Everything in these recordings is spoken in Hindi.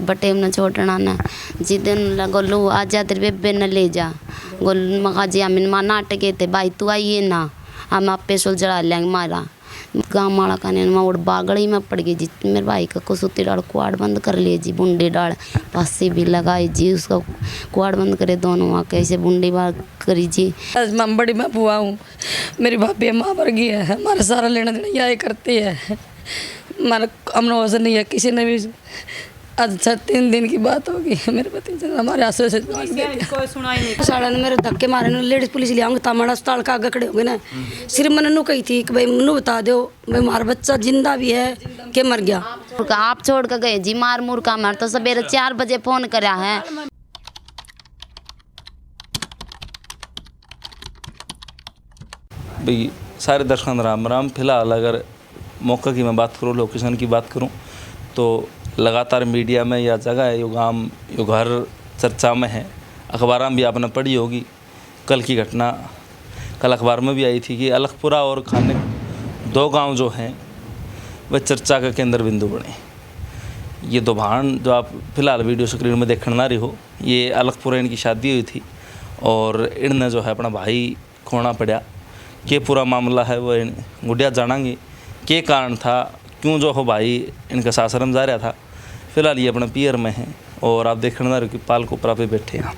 बटे न छोड़ना न जिदन गोलू आ जा तेरे बेबे न ले जा गोल मगा जी अमिन माँ नाटक थे भाई तू आइए ना हम आप पे सुलझा लेंगे मारा गाँव माड़ा का मैं उड़ बागड़ी में पड़ गई जी मेरे भाई का कुसुती डाल कुआड़ बंद कर लिए जी बुंडी डाल पासी भी लगाई जी उसका कुआड़ बंद करे दोनों वहाँ कैसे बुंडी बार करी जी। आज मैं बड़ी मैं बुआ हूँ, मेरी भाभी माँ पर गई है, हमारा सारा लेना देना यही करती है, हमारा अमन वजन नहीं है किसी ने भी। आज 3 दिन की बात होगी मेरे पति से हमारे आंसू से कोई सुनाई नहीं। साड़ा ने मेरे धक्के मारे ने लेडीज पुलिस ले आऊंगे तामाड़ा अस्पताल का आगे खड़े होंगे ना। सिर्फ मैंने नू कही थी कि भाई मनु बता दो भाई हमारा बच्चा जिंदा भी है कि मर गया। आप छोड़ कर गए जी मार मुर का मार तो सवेरे 4 बजे फोन करा है। भाई सारे दर्शकों राम राम। फिलहाल अगर मौका की मैं बात करूँ, लोकेशन की बात करूँ तो लगातार मीडिया में यह जगह है, यो गांव यो घर चर्चा में है। अखबार में भी आपने पढ़ी होगी, कल की घटना कल अखबार में भी आई थी कि अलखपुरा और खाने 2 गांव जो हैं वह चर्चा का केंद्र बिंदु बने। ये 2 भाण जो आप फिलहाल वीडियो स्क्रीन में देखने ना रही हो, ये अलखपुरा इनकी शादी हुई थी और इनने जो है अपना भाई खोना पड़ा। ये पूरा मामला है वो गुडिया जानेंगे के कारण था, क्यों जो हो भाई इनका सासरम जा रहा था। फिलहाल ये अपने पियर में हैं और आप देखने ना रहे कि पाल को ऊपर पे बैठे हैं।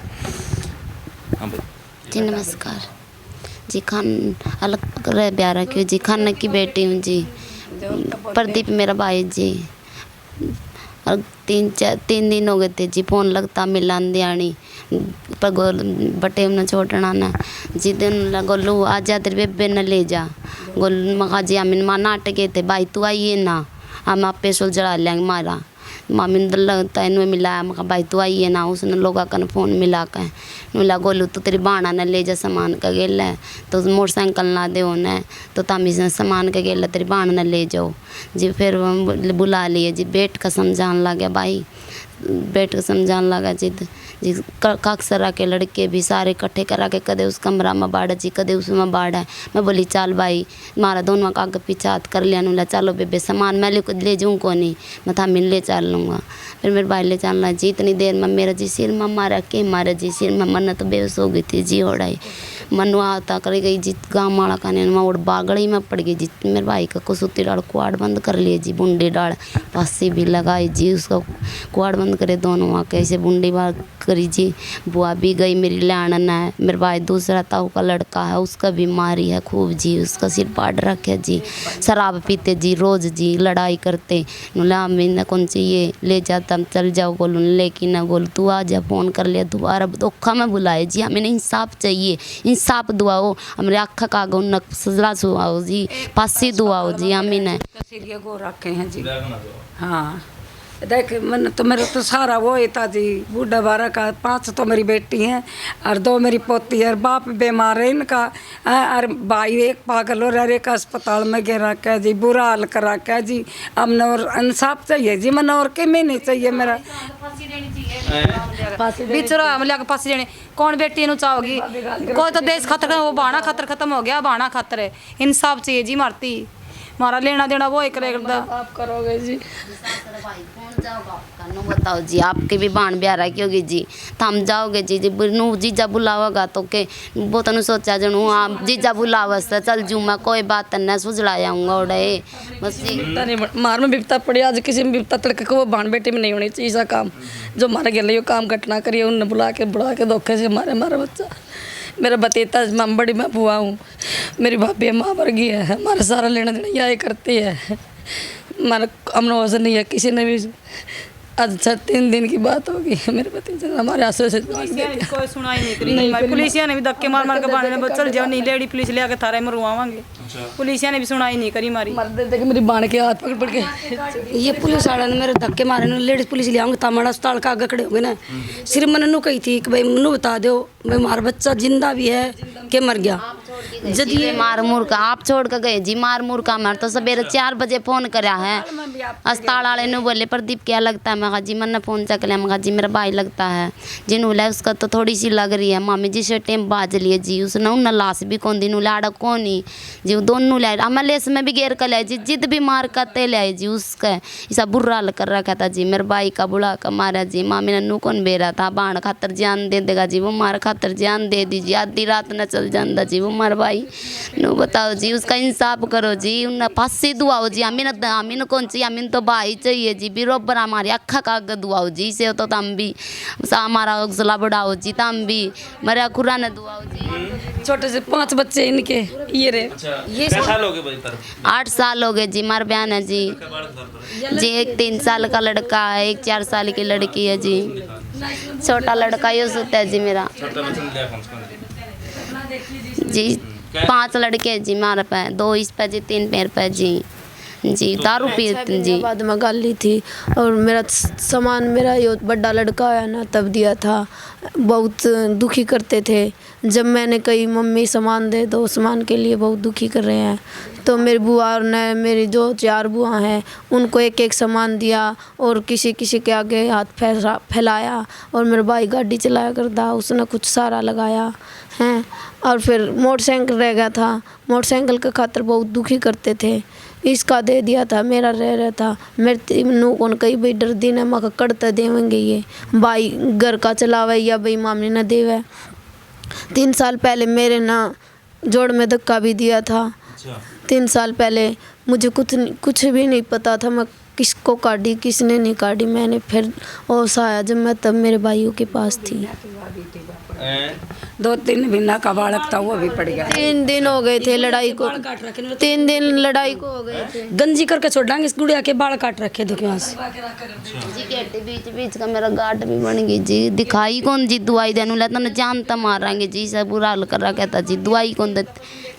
हाँ भाई जी नमस्कार जी। खान अलग रह प्यारा क्यों जी, खान की बेटी हूँ जी, प्रदीप मेरा भाई जी। और 3 दिन हो गए थे जी फ़ोन लगता मिलान दियानी पर गोल बटे न छोड़ना न जिदन गोलू आ जा तेरे बेबे न ले जा गोल मगा जी अमिन माँ नाटक थे भाई तू आइए ना हम आप पे सुलझा लेंगे मारा मामिंदर लगता है मिलाया मका भाई तू आइए ना। उसने लोगा का फ़ोन मिला कर मिला गोलू तो तेरी बाणा न ले जा सामान का गेल है तो मोटरसाइकिल ना दे उन्हें तो तमी से सामान का गेल तेरी बाण न ले जाओ जी। फिर बुला लिए जी, बैठ का समझाने लगे भाई, बैठ कर समझाने लगा जी काक्सरा के लड़के भी सारे इकट्ठे करा के कदे उस कमरा में बाढ़ जी कदे उसमें बाढ़ है। मैं बोली चल भाई मारा दोनों का आगे पीछे हाथ कर लिया नूला चलो बेबे सामान मैं ले जाऊँ को नहीं मैं था मिल ले चल लूँगा। फिर मेरे भाई ले चलना जी। इतनी देर में मेरा जी सिर में मारा के मारा जी सिर में मन तो बेहोश हो गई थी जी। होड़ाई मनु आता कर गई जी गाँव माड़ा का मैं उड़ बागड़ी में पड़ गई जी मेरे भाई का कुसुती डाल कुआड़ बंद कर लिए जी बुंडी डाल पासी भी लगाई जी उसका कुआड़ बंद करे दोनों वहाँ कैसे बुंडी बार करी जी। बुआ भी गई मेरी लाणन है, मेरे भाई दूसरा ताऊ का लड़का है उसका बीमारी है खूब जी, उसका सिर पाड़ रखे जी, शराब पीते जी रोज़ जी लड़ाई करते नुला मैंने कौन चाहिए ले जाता चल जाओ बोलूँ लेकिन ना बोल तू आ जा फ़ोन कर लिया दोबारा धोखा में बुलाए जी। हमें इंसाफ चाहिए, इंसाफ दुआओ हमारे आँख का गो न सजरा सुआओ जी, फांसी दुआओ जी। हमें न को रखे हैं जी। हाँ देख मन तो मेरे तो सारा वो ही था जी, बूढ़ा बारा का 5 तो मेरी बेटी हैं और 2 मेरी पोती है और बाप बीमार है इनका और भाई एक पागल और एक अस्पताल में गिर रखा है जी, बुरा हाल कर रखा है जी। अब न और इंसाफ चाहिए जी, मन और के में नहीं चाहिए मेरा बिचरा हम लिया फांसी देने कौन बेटी नु चाहोगी, कोई तो देश खतर वो बाणा खतर खत्म हो गया, बाणा खतर है इंसाफ चाहिए जी। मारती हमारा लेना देना वो एक करता आप करोगे जी। बताओ जी आपके भी बाण ब्यारा की होगी जी, थम जाओगे जी नू जीजा बुलावागा तो के वो तनु सोचा जनू हाँ जीजा बुलावस चल जू मैं कोई बात न सुझला आऊँगा उड़े बस जी। मार में विपता पड़ी आज किसी में विपता तड़के को वो बाण बेटी में नहीं होनी चाहिए ऐसा काम जो हमारे गले यो काम घटना करिए उन्हें बुला के धोखे से हमारा बच्चा मेरा बतीता मैं बड़ी मैं बुआ हूँ, मेरी भाभी माँ पर गई है, हमारा सारा लेना देना यही करती है, हमारा अमन वजन नहीं है किसी ने भी। आज 3 दिन की बात होगी मेरे पति से हमारे आंसू से कोई सुनाई नहीं करी। पुलिसिया ने भी धक्के मार मार के बाने में चल जाओ नहीं लेडी पुलिस ले आके थारे में रुआवांगे। पुलिसिया ने भी सुनाई नहीं करी मारी मेरी बाण के हाथ पकड़ के ये पुलिस वाला ने मेरे धक्के मारे ने लेडीज पुलिस ले आऊंगे तामाड़ा अस्पताल का आगे खड़े होंगे ना। सिर्फ मैंने नू कही थी कि भाई मनु बता दो भाई हमारा बच्चा जिंदा भी है कि मर गया। जी मार मुर का आप छोड़ कर गए जी, मार मुर का मार तो सवेरे 4 बजे फोन करा है अस्पताल वाले ने, बोले प्रदीप क्या लगता है, मैं कहा जी मैंने फोन चक लिया, मैं कहा जी मेरा भाई लगता है जी, नूला उसका तो थोड़ी सी लग रही है मामी जी, से टेम बाज लिए जी, उसने उन लाश भी कौन दी नूला आड़ा कौन ही जी, दोनों लाए हमें लेस में भी घेर कर लाए जी, जिद भी मार करते लाए जी, उसका ऐसा बुरा हाल कर रखा था जी, मेरे भाई का बुला का मारा जी, मामी ने नू कौन बेरा था, बाण खातर जान दे देगा जी, वो मार खातर जान दे दीजिए, आधी रात न चल जाता जी वो मार भाई नू, बताओ जी उसका इंसाफ करो जी, उन फांसी दुआओ जी, हमीन कौन चाहिए, हमीन तो भाई चाहिए जी, बरोबर हमारी अखा काग दुआओ जी, से तो तम भी हमारा हौसला बढ़ाओ जी, तम भी मेरा खुरा ने दुआओ जी। छोटे से 5 बच्चे इनके ये रे। ये 8 साल हो गए जी, मार बहन है जी, जी एक 3 साल का लड़का है, एक 4 साल की लड़की है जी, छोटा लड़का यूसुफ है जी मेरा जी, 5 लड़के जी मार पे, 2 इस पे जी, 3 पैर पे जी दारू पी जी। बाद में गाली थी और मेरा सामान, मेरा ये बड़ा लड़का है ना तब दिया था, बहुत दुखी करते थे, जब मैंने कही मम्मी सामान दे दो, सामान के लिए बहुत दुखी कर रहे हैं, तो मेरी बुआ ने, मेरी जो 4 बुआ हैं उनको एक एक सामान दिया और किसी किसी के आगे हाथ फैलाया, और मेरा भाई गाड़ी चलाया करता, उसने कुछ सारा लगाया हैं, और फिर मोटरसाइकिल रह गया था, मोटरसाइकिल के खातिर बहुत दुखी करते थे, इसका दे दिया था, मेरा रह रहा था, मेरे नू कौन कई भाई डर दी ने मक कड़ते देवेंगे ये भाई घर का चलावे या भाई मामले न देवे। 3 साल पहले मेरे ना जोड़ में धक्का भी दिया था, 3 साल पहले मुझे कुछ भी नहीं पता था, मैं किसको काटी किसने नहीं काटी, मैंने फिर होश आया जब मैं तब मेरे भाइयों के पास थी। 2-3 महीना का बालक था, वो भी पड़ गया। 3 दिन हो गए थे लड़ाई को, 3 दिन लड़ाई को हो गए थे। गंजी करके छोड़ डांगे इस गुड़िया के बाल काट रखे देखो यहाँ से जी, कहते बीच बीच का मेरा गाट भी बन गई जी, दिखाई कौन जी दवाई देने लेता ना, जान तो मारेंगे जी, सब बुरा हाल कर रखा था जी, दवाई कौन दे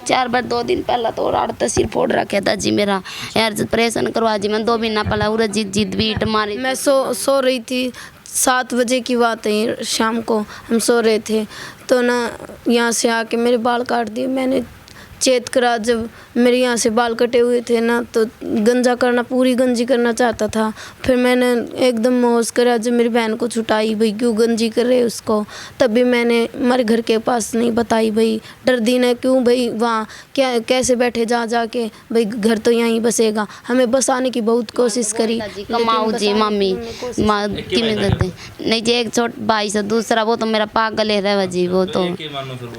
4 बार 2 दिन पहला तो और सिर फोड़ रखा था जी मेरा, यार ऑपरेशन करवा जी, मैं 2 महीना पहला उरा जिद बीट मारी, मैं सो रही थी, 7 बजे की बात है, शाम को हम सो रहे थे, तो ना यहाँ से आके मेरे बाल काट दिए, मैंने चेत करा, जब मेरे यहाँ से बाल कटे हुए थे ना तो गंजा करना, पूरी गंजी करना चाहता था, फिर मैंने एकदम होश करा, जब मेरी बहन को छुटाई भाई क्यों गंजी कर रहे उसको, तब भी मैंने हमारे घर के पास नहीं बताई भाई, डर दी ने क्यों भाई वहाँ क्या कैसे बैठे जा के भाई, घर तो यहीं बसेगा, हमें बसाने की बहुत कोशिश करी, कमाऊ जी मम्मी माँ की मदद नहीं जी, एक छोट भाई से दूसरा वो तो मेरा पागल है रहा जी, वो तो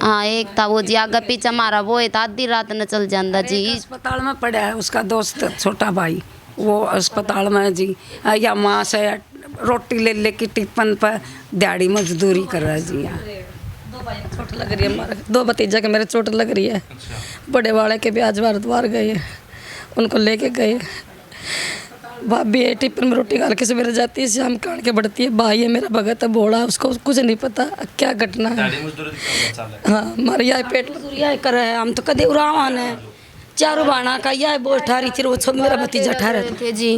हाँ एक था वो जी, आगे पीछे मारा वो है, आधी रात न चल जाता जी, अस्पताल में पड़ा है उसका दोस्त छोटा भाई, वो अस्पताल में जी, या माँ से रोटी ले लेके टिफिन पर दिहाड़ी मजदूरी कर रहा है जी। यहाँ 2 भाई चोट लग रही है, हमारे 2 भतीजा के मेरे चोट लग रही है, बड़े वाले के भी आज बार गए, उनको लेके गए, भाभी है टिफिन में रोटी खा के सवेरे जाती है, शाम काट के बढ़ती है, भाई है मेरा भगत है भोला, उसको कुछ नहीं पता क्या घटना है। हाँ हमारे यहाँ पेट मजदूरी यह कर रहे हैं, हम तो कदे उड़ावान है, 4 बाणा का यह बोझ ठारी थी, वो सब मेरा भतीजा ठहरा थे जी,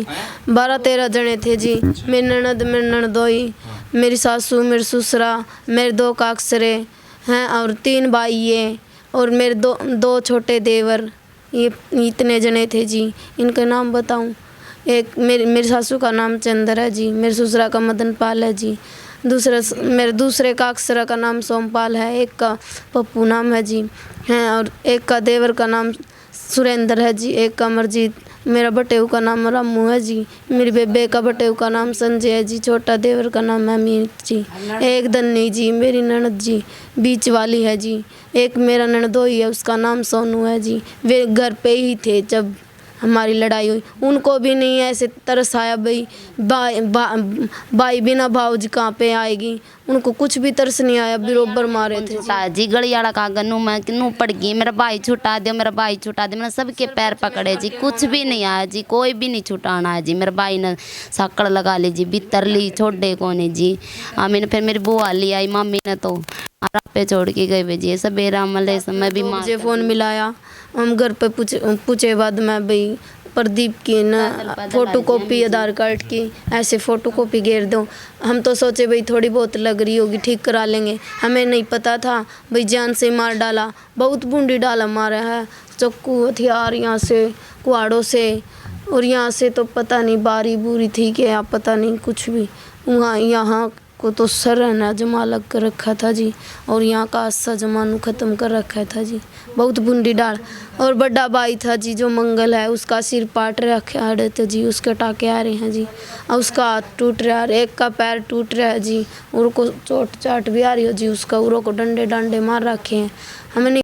12-13 जने थे जी, मेरी ननद, मेरी ननदोई, मेरी सासू, मेरे ससुरा, मेरे 2 काकसरे हैं और 3 भाई है, और मेरे 2 छोटे देवर, ये इतने जने थे जी। इनके नाम बताऊं, एक मेरी सासू का नाम चंद्र है जी, मेरे ससुरा का मदन पाल है जी, मेरे दूसरे का अक्षरा का नाम सोमपाल है, एक का पप्पू नाम है जी हैं, और एक का देवर का नाम सुरेंद्र है जी, एक का अमरजीत, मेरा बटेऊ का नाम रामू है जी, मेरी बेबे का बटेऊ का नाम संजय है जी, छोटा देवर का नाम है अमीर जी, एक धन्नी जी मेरी ननद जी बीच वाली है जी, एक मेरा ननदोई है उसका नाम सोनू है जी, वे घर पे ही थे जब हमारी लड़ाई हुई, उनको भी नहीं ऐसे तरस आया भाई बिना भाऊजी कहाँ पे आएगी, उनको कुछ भी तरस नहीं आया, बरोबर मारे थे जी, गलियाड़ा का गन्नू मैं नू पड़ गई, मेरा भाई छुटा दो, मेरा भाई छुटा दे, मैंने सबके पैर पकड़े जी, कुछ भी नहीं आया जी, कोई भी नहीं छुटाना है जी, मेरे भाई ने साकड़ लगा ली जी, बितर ली छोड़े कोने जी, मैंने फिर मेरी बुआ ली आई, मम्मी ने तो पे छोड़ के गए वे जी, सवेरा मले समय भी मुझे फ़ोन मिलाया, हम घर पे पूछे बाद में भाई प्रदीप की ना फोटो कॉपी आधार कार्ड की ऐसे फोटो कॉपी घेर दो। हम तो सोचे भाई थोड़ी बहुत लग रही होगी ठीक करा लेंगे, हमें नहीं पता था भाई जान से मार डाला, बहुत बूंदी डाला मारा है, चाकू हथियार यहाँ से कुहाड़ों से, और यहाँ से तो पता नहीं बारी बुरी थी क्या पता नहीं कुछ भी। वहाँ यहाँ को तो सरहना जमा लग कर रखा था जी, और यहाँ का अस्सा जमानू ख़त्म कर रखा था जी, बहुत बूंदी डाल। और बड़ा भाई था जी जो मंगल है, उसका सिर पाट रखा है तो जी उसके टाके आ रहे हैं जी, और उसका हाथ टूट रहा है, एक का पैर टूट रहा है जी, और को चोट चाट भी आ रही हो जी उसका, उरो को डंडे डांडे मार रखे हैं। हमें नहीं